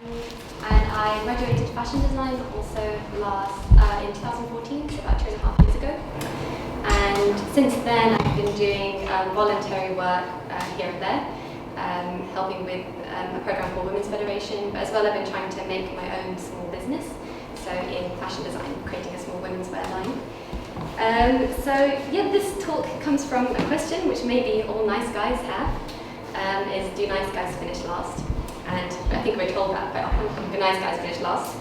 And I graduated fashion design also in 2014, so about 2.5 years ago. And since then I've been doing voluntary work here and there, helping with a program called Women's Federation, but as well I've been trying to make my own small business, so in fashion design, creating a small women's wear line. This talk comes from a question which maybe all nice guys have, is do nice guys finish last? And I think we're told that quite often, do nice guys finish last?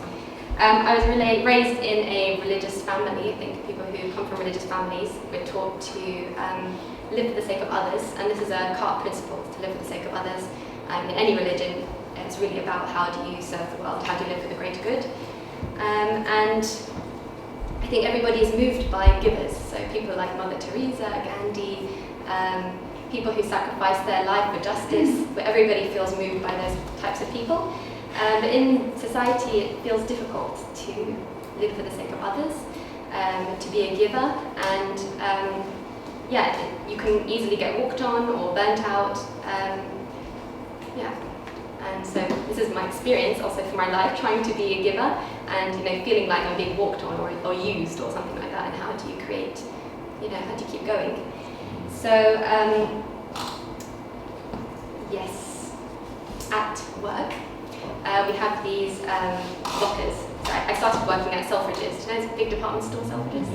I was raised in a religious family. I think people who come from religious families, we're taught to live for the sake of others, and this is a CARP principle, to live for the sake of others. In any religion, it's really about how do you serve the world, how do you live for the greater good. And I think everybody is moved by givers, so people like Mother Teresa, Gandhi, people who sacrifice their life for justice, but everybody feels moved by those types of people. But in society it feels difficult to live for the sake of others, to be a giver, and you can easily get walked on or burnt out. And so this is my experience also for my life, trying to be a giver and feeling like I'm being walked on or used or something like that, and how do you create, how do you keep going? So yes, at work we have these lockers. So I started working at Selfridges. Do you know those big department store Selfridges?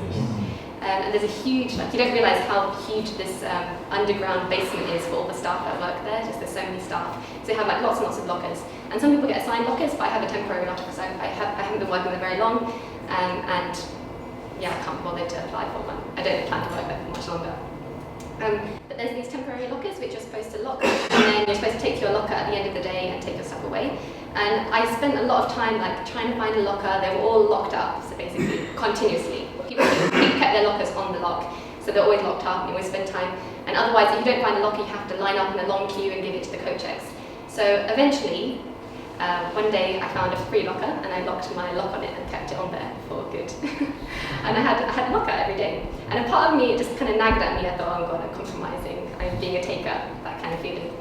And there's a huge, you don't realise how huge this underground basement is for all the staff that work there, just there's so many staff. So they have lots and lots of lockers. And some people get assigned lockers, but I have a temporary locker because I haven't been working there very long. I can't bother to apply for one. I don't plan to work there for much longer. But there's these temporary lockers which you're supposed to lock, and then you're supposed to take your locker at the end of the day and take your stuff away. And I spent a lot of time trying to find a locker. They were all locked up, so basically continuously. People kept their lockers on the lock, so they're always locked up and you always spend time. And otherwise, if you don't find a locker, you have to line up in a long queue and give it to the coat checks. So eventually, one day I found a free locker and I locked my lock on it and kept it on there for good. And I had a locker every day. And a part of me just kind of nagged at me. I thought, oh God, I'm compromising, I'm being a taker, that kind of feeling.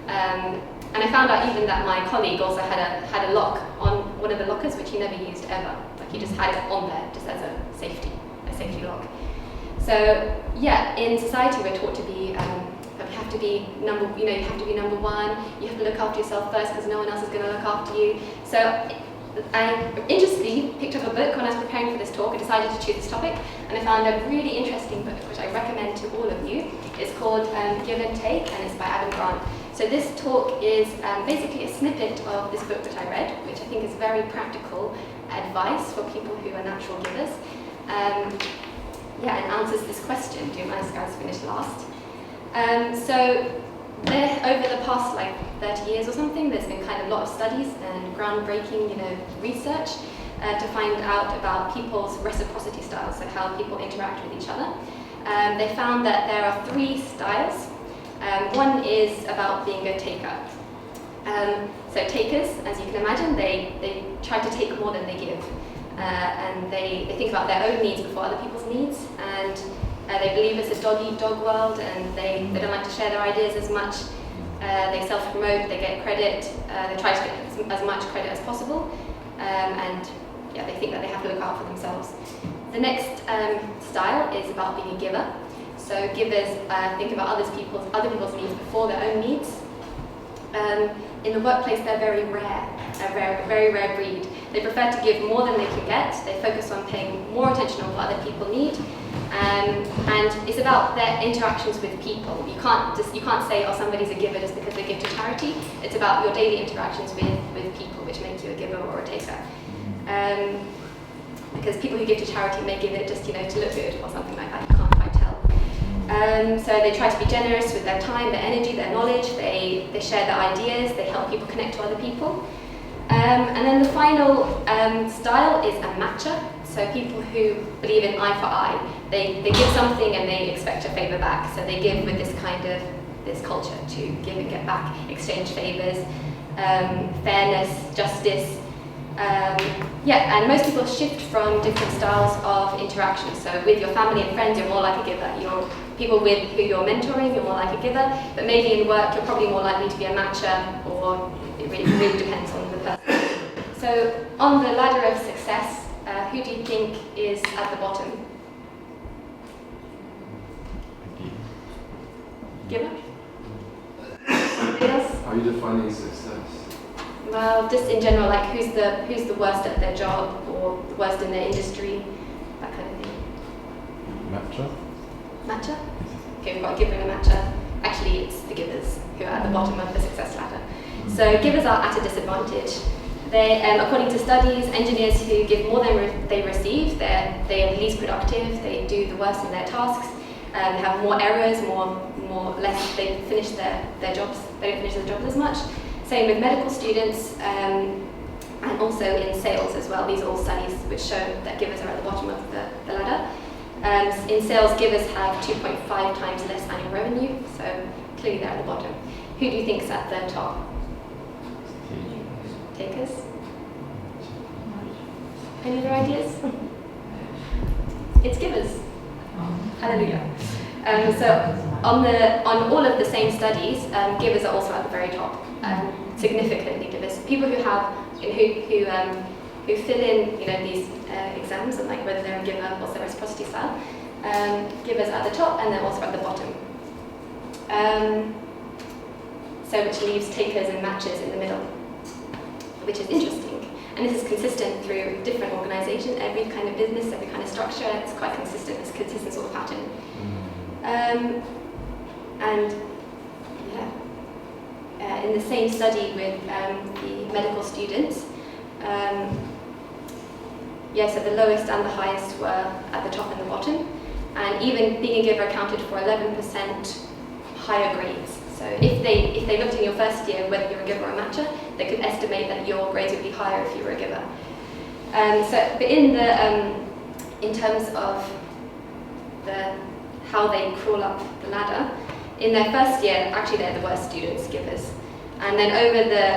And I found out even that my colleague also had a lock on one of the lockers which he never used ever. He just had it on there just as a safety lock. So in society we're taught to be you have to be number one. You have to look after yourself first because no one else is going to look after you. So I interestingly picked up a book when I was preparing for this talk. I decided to choose this topic, and I found a really interesting book which I recommend to all of you. It's called Give and Take, and it's by Adam Grant. So this talk is basically a snippet of this book which I read, which I think is very practical advice for people who are natural givers. And answers this question: do nice guys finish last? Over the past 30 years or something, there's been kind of a lot of studies and groundbreaking, research to find out about people's reciprocity styles, so how people interact with each other. They found that there are 3 styles. One is about being a taker. So takers, as you can imagine, they try to take more than they give. And they think about their own needs before other people's needs, and they believe it's a dog-eat-dog world, and they don't like to share their ideas as much. They self-promote, they get credit, they try to get as much credit as possible, they think that they have to look out for themselves. The next style is about being a giver. So givers think about other people's needs before their own needs. In the workplace, they're very rare, a very rare breed. They prefer to give more than they can get. They focus on paying more attention on what other people need, and it's about their interactions with people. You can't say, oh, somebody's a giver just because they give to charity. It's about your daily interactions with people which make you a giver or a taker. Because people who give to charity may give it just to look good or something like that. You can't quite tell. So they try to be generous with their time, their energy, their knowledge. They share their ideas. They help people connect to other people. And then the final style is a matcher. So people who believe in eye for eye. They give something and they expect a favour back. So they give with this culture to give and get back, exchange favours, fairness, justice. And most people shift from different styles of interaction. So with your family and friends, you're more like a giver. People with who you're mentoring, you're more like a giver. But maybe in work, you're probably more likely to be a matcher, or it really depends on the person. So on the ladder of success, who do you think is at the bottom? Giver? Anybody else? How are you defining success? Well, just in general, like who's the worst at their job or the worst in their industry, that kind of thing. Matcha? Matcha? Okay, we've got a giver and a matcha. Actually, it's the givers who are at the bottom of the success ladder. So givers are at a disadvantage. They, according to studies, engineers who give more than they receive, they are least productive, they do the worst in their tasks, they have more errors, less, they finish their jobs, they don't finish their jobs as much. Same with medical students, and also in sales as well. These are all studies which show that givers are at the bottom of the ladder. In sales, givers have 2.5 times less annual revenue, so clearly they're at the bottom. Who do you think is at the top? Takers? Any other ideas? It's givers. Hallelujah. So on all of the same studies, givers are also at the very top, significantly givers. People who have who fill in these exams and like whether they're a giver, what's their reciprocity style. Givers at the top and they're also at the bottom. So which leaves takers and matchers in the middle, which is interesting. And this is consistent through different organisations, every kind of business, every kind of structure. It's quite consistent. It's a consistent sort of pattern. And yeah, in the same study with the medical students, so the lowest and the highest were at the top and the bottom, and even being a giver accounted for 11% higher grades. So if they looked in your first year whether you're a giver or a matcher, they could estimate that your grades would be higher if you were a giver. But in terms of how they crawl up the ladder, in their first year, actually they're the worst students, givers. And then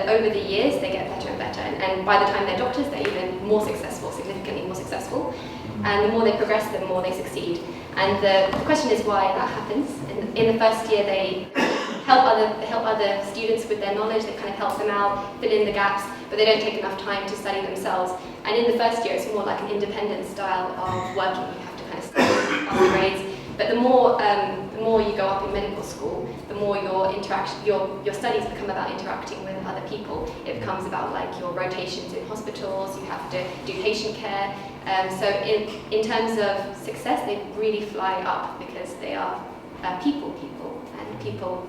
over the years, they get better and better. And by the time they're doctors, they're even more successful, significantly more successful. And the more they progress, the more they succeed. And the question is why that happens. In the first year, they help other students with their knowledge. They kind of help them out, fill in the gaps, but they don't take enough time to study themselves. And in the first year, it's more like an independent style of working. You have to kind of study on the grades. But the more you go up in medical school, the more your studies become about interacting with other people. It becomes about like your rotations in hospitals. You have to do patient care. So in terms of success, they really fly up because they are people, and people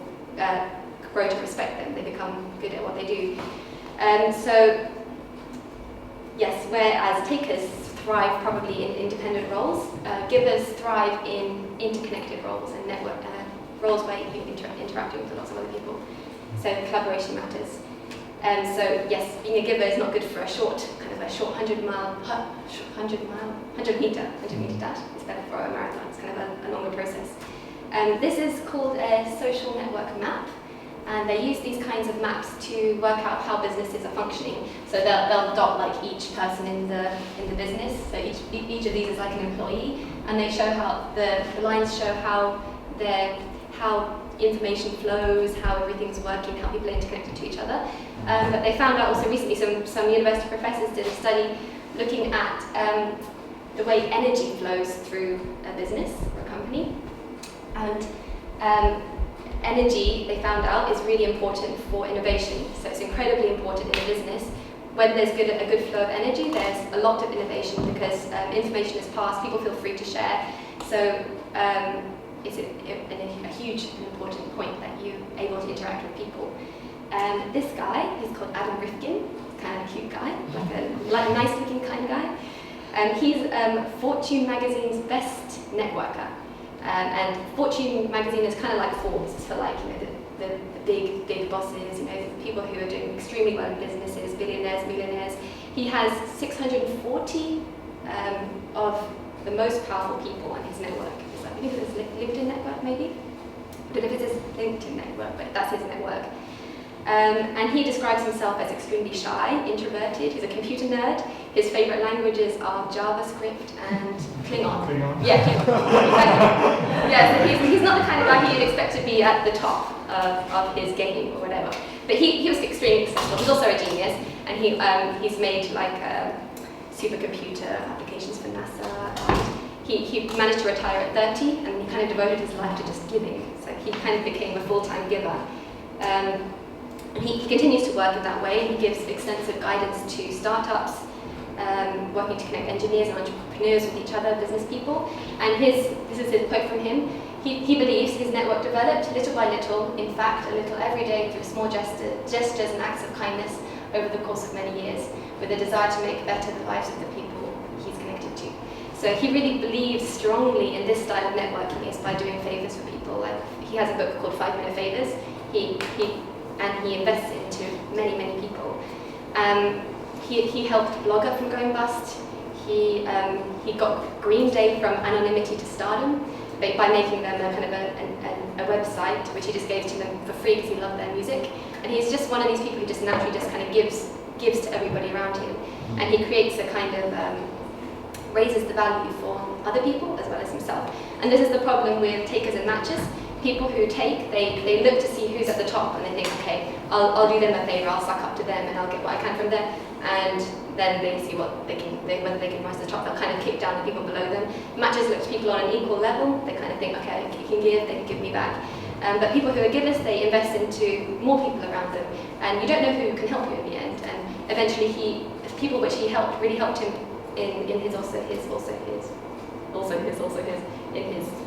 grow to respect them. They become good at what they do. So yes, whereas takers thrive probably in independent roles, givers thrive in interconnected roles and network roles where you're interacting with lots of other people. So collaboration matters. So yes, being a giver is not good for a short 100 meter dash. It's better for a marathon. It's kind of a longer process. This is called a social network map. And they use these kinds of maps to work out how businesses are functioning. So they'll dot like each person in the business. So each of these is like an employee, and they show how the lines show how information flows, how everything's working, how people are interconnected to each other. But they found out also recently, some university professors did a study looking at the way energy flows through a business or a company, and energy, they found out, is really important for innovation. So it's incredibly important in a business. When there's a good flow of energy, there's a lot of innovation because information is passed, people feel free to share. So it's a huge and important point that you're able to interact with people. This guy, he's called Adam Rifkin, kind of a cute guy, like a nice looking kind of guy. He's Fortune magazine's best networker. And Fortune magazine is kind of like Forbes. It's for like the big bosses, people who are doing extremely well in businesses, billionaires, millionaires. He has 640 of the most powerful people on his network. I think it's his LinkedIn network, maybe. I don't know if it's his LinkedIn network, but that's his network. And he describes himself as extremely shy, introverted. He's a computer nerd. His favourite languages are JavaScript and Klingon. Klingon. Yeah, Klingon. Exactly. Yeah, so he's not the kind of guy who you'd expect to be at the top of his game or whatever. But he was extremely successful. He's also a genius, and he's made like supercomputer applications for NASA. And he managed to retire at 30, and he kind of devoted his life to just giving. So he kind of became a full-time giver. And he continues to work in that way. He gives extensive guidance to startups, working to connect engineers and entrepreneurs with each other, business people. And this is his quote from him. He believes his network developed little by little, in fact, a little every day through small gestures and acts of kindness over the course of many years, with a desire to make better the lives of the people he's connected to. So he really believes strongly in this style of networking is by doing favors for people. Like he has a book called 5 Minute Favors. He invests into many, many people. He helped Blogger from going bust. He got Green Day from anonymity to stardom by making them a kind of a website which he just gave to them for free because he loved their music. And he's just one of these people who just naturally just kind of gives to everybody around him. And he creates a kind of raises the value for other people as well as himself. And this is the problem with takers and matchers. People who take, they look to see who's at the top and they think, okay, I'll do them a favor, I'll suck up to them and I'll get what I can from them. And then they see whether they can rise to the top, they'll kind of kick down the people below them. Matchers look to people on an equal level, they kind of think, okay, he can give, they can give me back. But people who are givers, they invest into more people around them. And you don't know who can help you in the end. And eventually people which he helped really helped him in his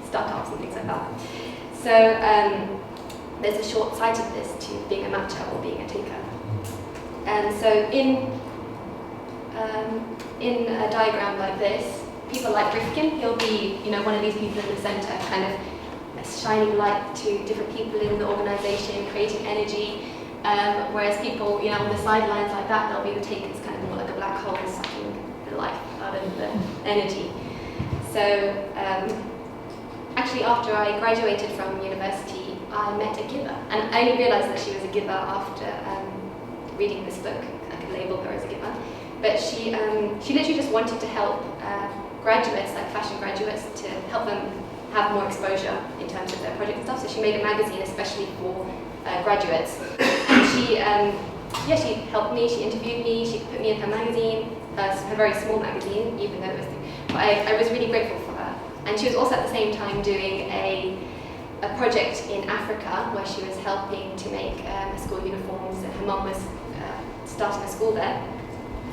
startups and things like that. So there's a short-sightedness to being a matcher or being a taker. And so in a diagram like this, people like Rifkin, he'll be one of these people in the center, kind of shining light to different people in the organization, creating energy. Whereas people on the sidelines like that, they'll be the takers, kind of more like a black hole sucking the life out of the energy. So actually, after I graduated from university, I met a giver, and I only realized that she was a giver after reading this book. I could label her as a giver, but she literally just wanted to help graduates, like fashion graduates, to help them have more exposure in terms of their project and stuff. So she made a magazine especially for graduates, and she helped me. She interviewed me. She put me in her magazine, her very small magazine, even though it was. But I was really grateful for her. And she was also at the same time doing a project in Africa where she was helping to make school uniforms, and her mum was starting a school there.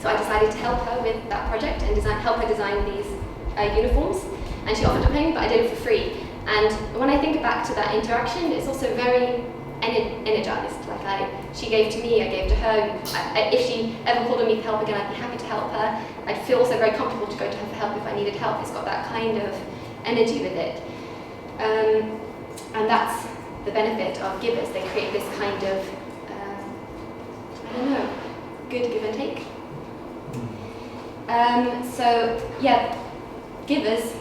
So I decided to help her with that project and help her design these uniforms. And she offered to pay me, but I did it for free. And when I think back to that interaction, it's also very energized. Like she gave to me, I gave to her. If she ever called on me for help again, I'd be happy to help her. I'd feel also very comfortable to go to her for help if I needed help. It's got that kind of energy with it. And that's the benefit of givers. They create this kind of, good give and take. So yeah, givers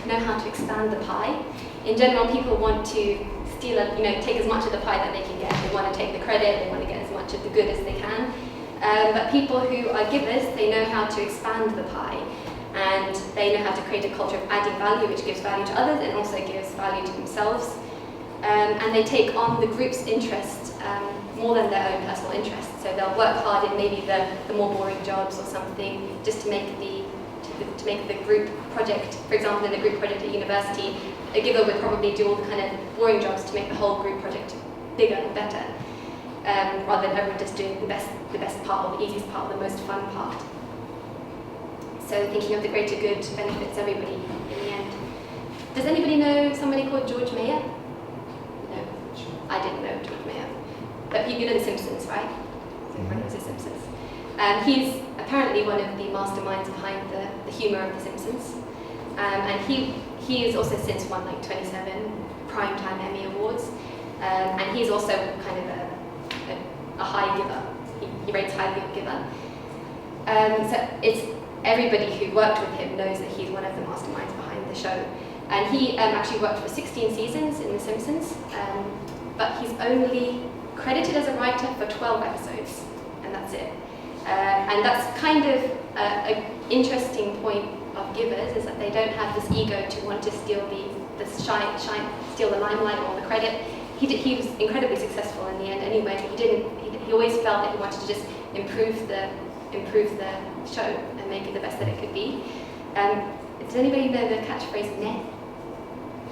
know how to expand the pie. In general, people want to steal, take as much of the pie that they can get. They want to take the credit, they want to get as much of the good as they can. But people who are givers, they know how to expand the pie, and they know how to create a culture of adding value, which gives value to others and also gives value to themselves. And they take on the group's interests more than their own personal interests. So they'll work hard in maybe the more boring jobs or something, just to make the group project. For example, in the group project at university, a giver would probably do all the kind of boring jobs to make the whole group project bigger and better, rather than everyone just doing the best part or the easiest part or the most fun part. So thinking of the greater good benefits everybody in the end. Does anybody know somebody called George Mayer? No, I didn't know George Mayer. But you know The Simpsons, right? Everyone knows The Simpsons. He's apparently one of the masterminds behind the humour of The Simpsons. And he has also since won like 27 Primetime Emmy Awards. And he's also kind of a high giver. He rates highly of giver. So it's everybody who worked with him knows that he's one of the masterminds behind the show. And he actually worked for 16 seasons in The Simpsons, but he's only credited as a writer for 12 episodes, and that's it. And that's kind of an interesting point of givers, is that they don't have this ego to want to steal steal the limelight or the credit. He was incredibly successful in the end anyway. He always felt that he wanted to just improve the show and make it the best that it could be. Does anybody know the catchphrase NEH?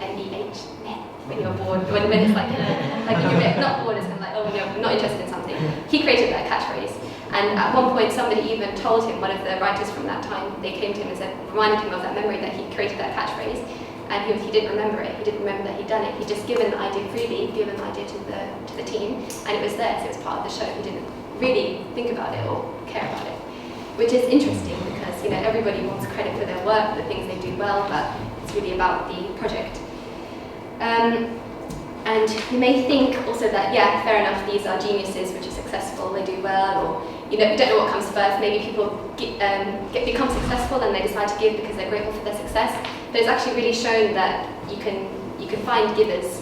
N-E-H, NEH. When you're bored, when it's like when you're not bored, it's kind of like, oh, no, I'm not interested in something. He created that catchphrase. And at one point, somebody even told him, one of the writers from that time, they came to him and said, reminded him of that memory that he created that catchphrase. And he didn't remember it. He didn't remember that he'd done it. He'd just given the idea freely, given the idea to the team, and it was there, so it was part of the show. He didn't really think about it or care about it, which is interesting because everybody wants credit for their work, the things they do well, but it's really about the project. And you may think also that, yeah, fair enough, these are geniuses which are successful, they do well, or you don't know what comes first. Maybe people become successful and they decide to give because they're grateful for their success. But it's actually really shown that you can find givers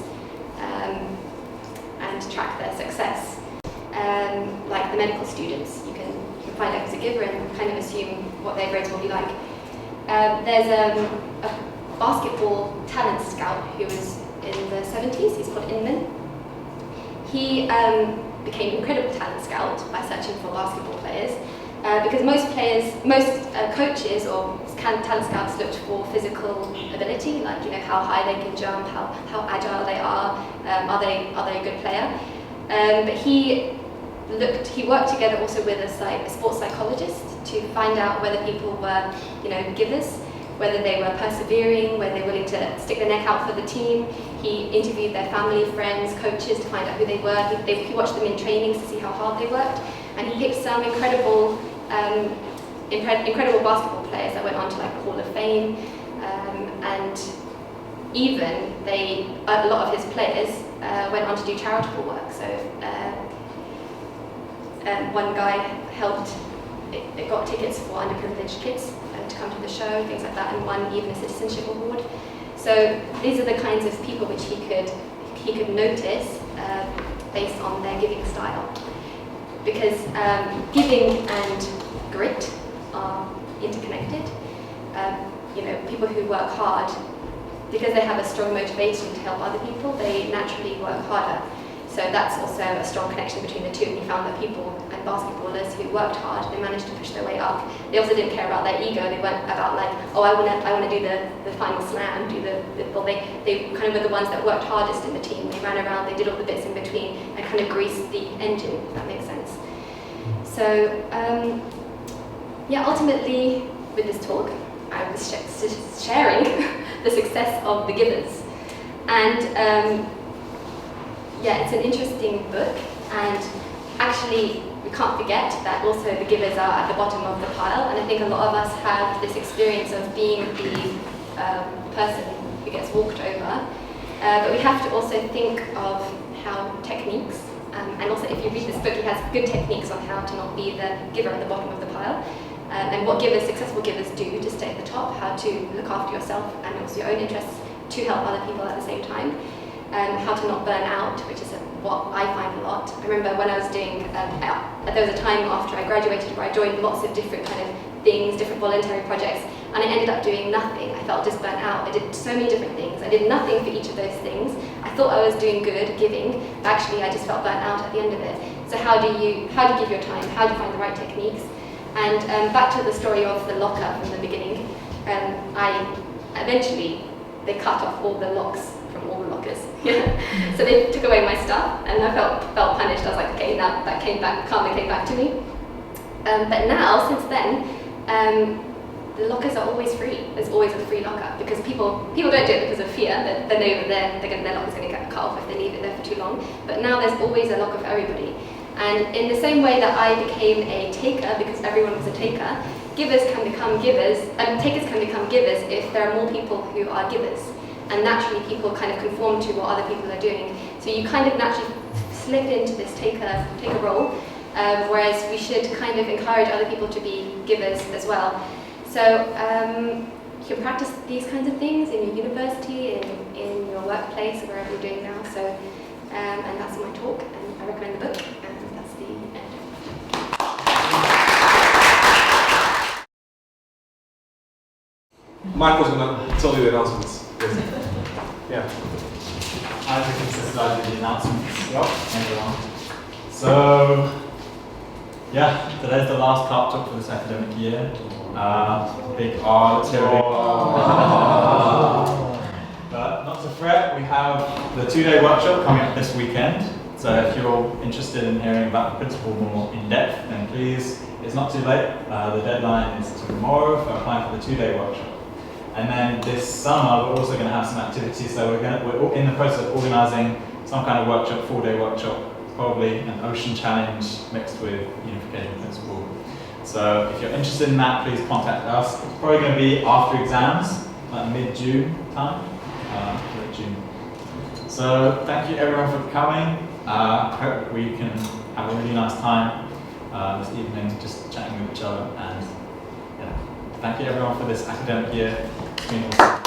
and track their success. Like the medical students, you can find out who's a giver and kind of assume what their grades will be like. There's a basketball talent scout who was in the 70s, he's called Inman. He became an incredible talent scout by searching for basketball players because most coaches or talent scouts looked for physical ability, like how high they can jump, how agile they are they a good player? But he worked together also with a sports psychologist to find out whether people were givers, whether they were persevering, whether they were willing to stick their neck out for the team. He interviewed their family, friends, coaches to find out who they were. He watched them in trainings to see how hard they worked. And he picked some incredible basketball players that went on to the Hall of Fame. And even a lot of his players went on to do charitable work. So one guy it got tickets for underprivileged kids to come to the show, things like that, and won even a citizenship award. So these are the kinds of people which he could notice based on their giving style. Because giving and grit are interconnected. People who work hard, because they have a strong motivation to help other people, they naturally work harder. So that's also a strong connection between the two. And he found that people and basketballers who worked hard, they managed to push their way up. They also didn't care about their ego. They weren't about like, oh, I want to do the final slam, they kind of were the ones that worked hardest in the team. They ran around, they did all the bits in between and kind of greased the engine, if that makes sense. So ultimately with this talk, I was sharing the success of the givers. And it's an interesting book, and actually we can't forget that also the givers are at the bottom of the pile, and I think a lot of us have this experience of being the person who gets walked over, but we have to also think of how techniques, and also if you read this book, he has good techniques on how to not be the giver at the bottom of the pile, and what successful givers do to stay at the top, how to look after yourself and also your own interests to help other people at the same time. How to not burn out, which is what I find a lot. I remember when I was doing, there was a time after I graduated where I joined lots of different kind of things, different voluntary projects, and I ended up doing nothing. I felt just burnt out. I did so many different things. I did nothing for each of those things. I thought I was doing good, giving, but actually I just felt burnt out at the end of it. So how do you give your time? How do you find the right techniques? And back to the story of the locker from the beginning, they cut off all the locks from all the lockers. So they took away my stuff, and I felt punished. I was like, okay, now that karma came back to me. But now, since then, the lockers are always free. There's always a free locker because people don't do it because of fear. They know that their locker's going to get cut off if they leave it there for too long. But now there's always a locker for everybody. And in the same way that I became a taker because everyone was a taker, givers can become givers, takers can become givers if there are more people who are givers. And naturally people kind of conform to what other people are doing. So you kind of naturally slip into this taker role, whereas we should kind of encourage other people to be givers as well. So you can practice these kinds of things in your university, in your workplace, or wherever you're doing now. So, and that's my talk, and I recommend the book, and that's the end. Michael's going to tell you the announcements. Yeah. Isaac insisted I do the announcements. Yep. Everyone. So, yeah, today's the last CARP talk for this academic year. Big R, let's hear it. But not to fret, we have the 2-day workshop coming up this weekend. So if you're interested in hearing about the principle more in depth, then please, it's not too late. The deadline is tomorrow for applying for the 2-day workshop. And then this summer, we're also going to have some activities. So we're in the process of organising some kind of workshop, 4-day workshop, probably an ocean challenge mixed with Unification Principles. So if you're interested in that, please contact us. It's probably going to be after exams, like mid-June time, late June. So thank you everyone for coming. I hope we can have a really nice time this evening, just chatting with each other. And yeah, thank you everyone for this academic year. It's been awesome.